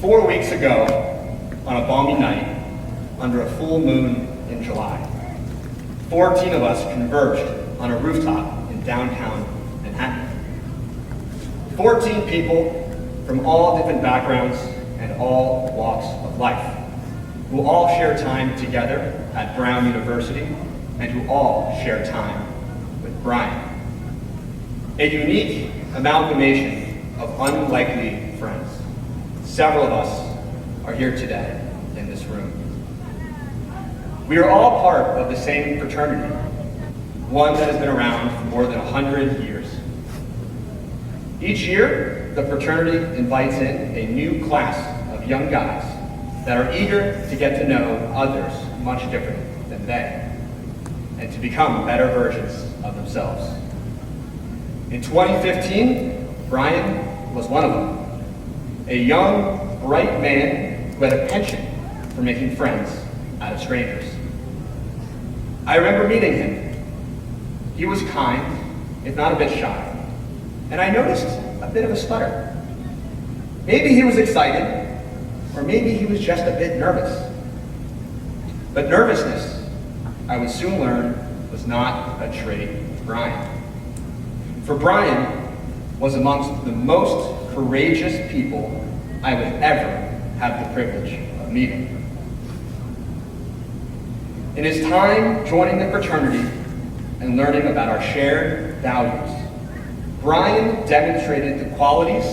4 weeks ago, on a balmy night, under a full moon in July, 14 of us converged on a rooftop in downtown Manhattan. 14 people from all different backgrounds and all walks of life, who all share time together at Brown University and who all share time with Brian. A unique amalgamation of unlikely friends. Several of us are here today in this room. We are all part of the same fraternity, one that has been around for more than 100 years. Each year, the fraternity invites in a new class of young guys that are eager to get to know others much different than they, and to become better versions of themselves. In 2015, Brian was one of them. A young, bright man who had a penchant for making friends out of strangers. I remember meeting him. He was kind, if not a bit shy, and I noticed a bit of a stutter. Maybe he was excited, or maybe he was just a bit nervous. But nervousness, I would soon learn, was not a trait of Brian. For Brian was amongst the most courageous people I would ever have the privilege of meeting. In his time joining the fraternity and learning about our shared values, Brian demonstrated the qualities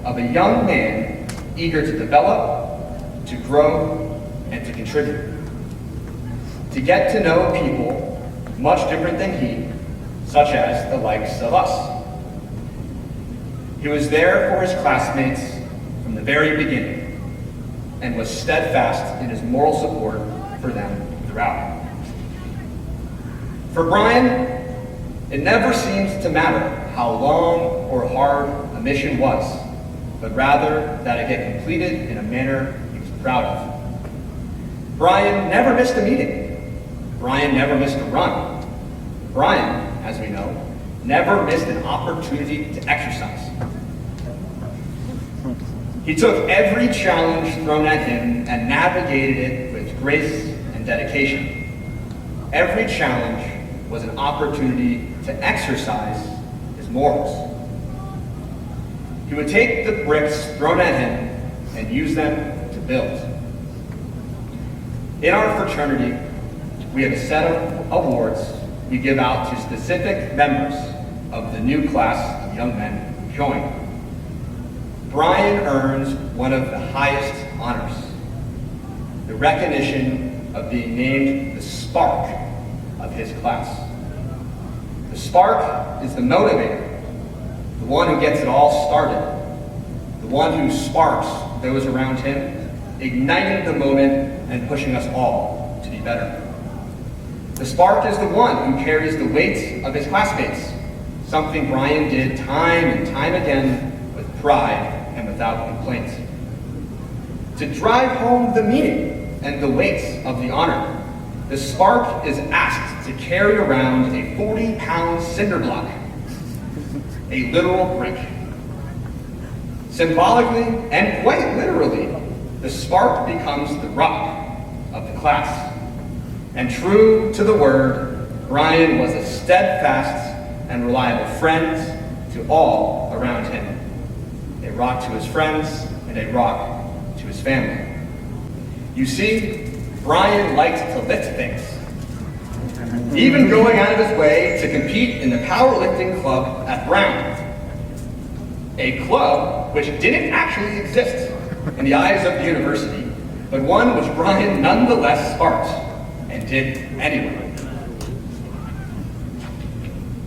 of a young man eager to develop, to grow, and to contribute. To get to know people much different than he, such as the likes of us. He was there for his classmates from the very beginning and was steadfast in his moral support for them throughout. For Brian, it never seemed to matter how long or hard a mission was, but rather that it get completed in a manner he was proud of. Brian never missed a meeting. Brian never missed a run. Brian, as we know, never missed an opportunity to exercise. He took every challenge thrown at him and navigated it with grace and dedication. Every challenge was an opportunity to exercise his morals. He would take the bricks thrown at him and use them to build. In our fraternity, we have a set of awards we give out to specific members of the new class of young men who join. Brian earns one of the highest honors, the recognition of being named the spark of his class. The spark is the motivator, the one who gets it all started, the one who sparks those around him, igniting the moment and pushing us all to be better. The spark is the one who carries the weight of his classmates, something Brian did time and time again with pride and without complaint. To drive home the meaning and the weight of the honor, the spark is asked to carry around a 40-pound cinder block, a literal brick. Symbolically and quite literally, the spark becomes the rock of the class. And true to the word, Brian was a steadfast and reliable friend to all around him. A rock to his friends and a rock to his family. You see, Brian liked to lift things, even going out of his way to compete in the powerlifting club at Brown. A club which didn't actually exist in the eyes of the university, but one which Brian nonetheless sparked and did anyway.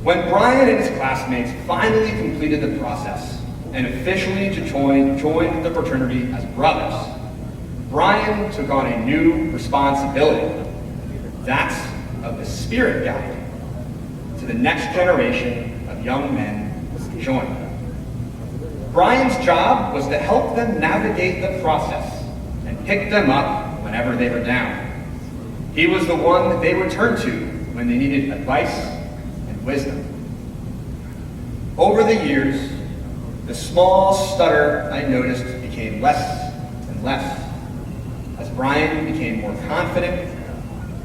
When Brian and his classmates finally completed the process and officially joined the fraternity as brothers, Brian took on a new responsibility, that of the spirit guide to the next generation of young men who joined. Brian's job was to help them navigate the process and pick them up whenever they were down. He was the one that they would turn to when they needed advice and wisdom. Over the years, the small stutter I noticed became less and less, as Brian became more confident,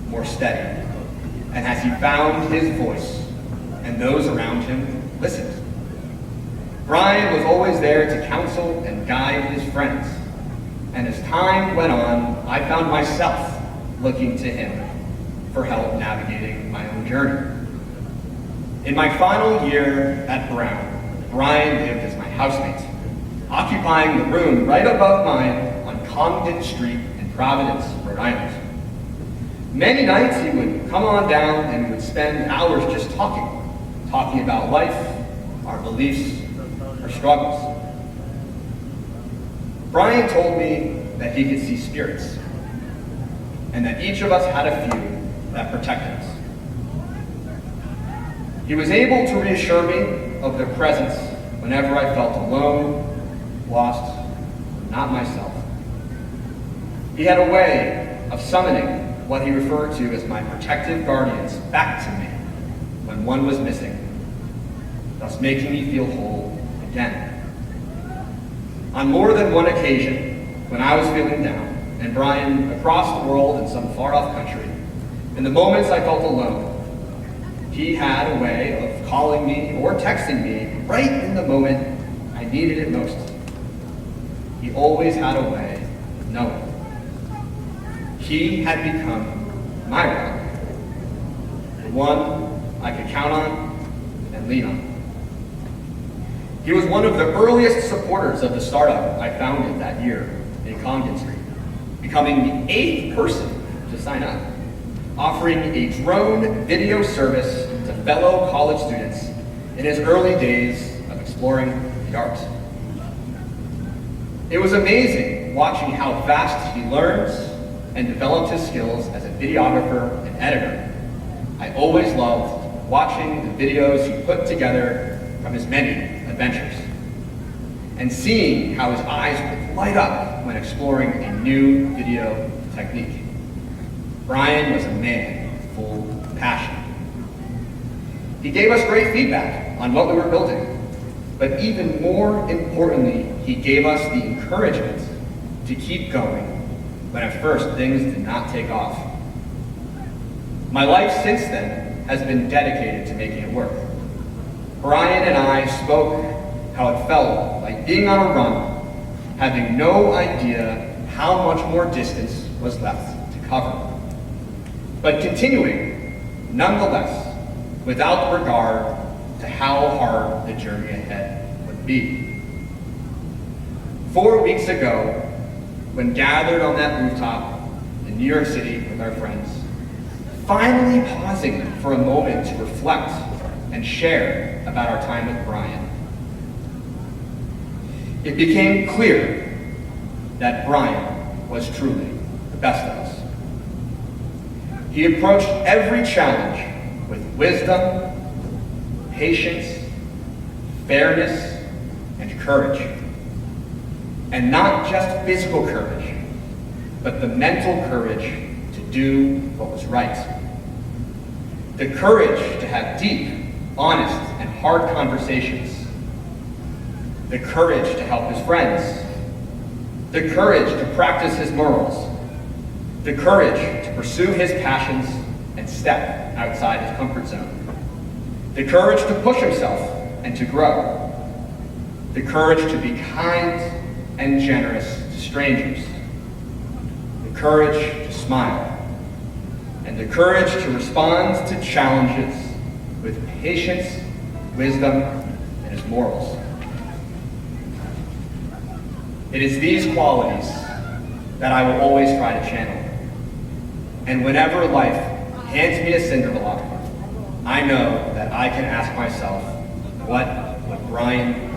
more steady, and as he found his voice and those around him listened. Brian was always there to counsel and guide his friends, and as time went on, I found myself looking to him for help navigating my own journey. In my final year at Brown, Brian lived as my housemate, occupying the room right above mine on Congdon Street in Providence, Rhode Island. Many nights he would come on down and we would spend hours just talking about life, our beliefs, our struggles. Brian told me that he could see spirits, and that each of us had a few that protected us. He was able to reassure me of their presence whenever I felt alone, lost, not myself. He had a way of summoning what he referred to as my protective guardians back to me when one was missing, thus making me feel whole again. On more than one occasion, when I was feeling down, and Brian across the world in some far-off country, in the moments I felt alone, he had a way of calling me or texting me right in the moment I needed it most. He always had a way of knowing. He had become my rock, the one I could count on and lean on. He was one of the earliest supporters of the startup I founded that year in Congdon Street, becoming the 8th person to sign up, offering a drone video service to fellow college students in his early days of exploring the arts. It was amazing watching how fast he learned and developed his skills as a videographer and editor. I always loved watching the videos he put together from his many adventures, and seeing how his eyes would light up when exploring a new video technique. Brian was a man full of passion. He gave us great feedback on what we were building, but even more importantly, he gave us the encouragement to keep going when at first things did not take off. My life since then has been dedicated to making it work. Brian and I spoke how it felt like being on a run, having no idea how much more distance was left to cover, but continuing nonetheless without regard to how hard the journey ahead would be. 4 weeks ago, when gathered on that rooftop in New York City with our friends, finally pausing for a moment to reflect and share about our time with Brian, it became clear that Brian was truly the best of us. He approached every challenge with wisdom, patience, fairness, and courage. And not just physical courage, but the mental courage to do what was right. The courage to have deep, honest, and hard conversations. The courage to help his friends. The courage to practice his morals. The courage to pursue his passions and step outside his comfort zone. The courage to push himself and to grow. The courage to be kind and generous to strangers. The courage to smile. And the courage to respond to challenges with patience, wisdom, and his morals. It is these qualities that I will always try to channel. And whenever life hands me a cinder block, I know that I can ask myself, what would Brian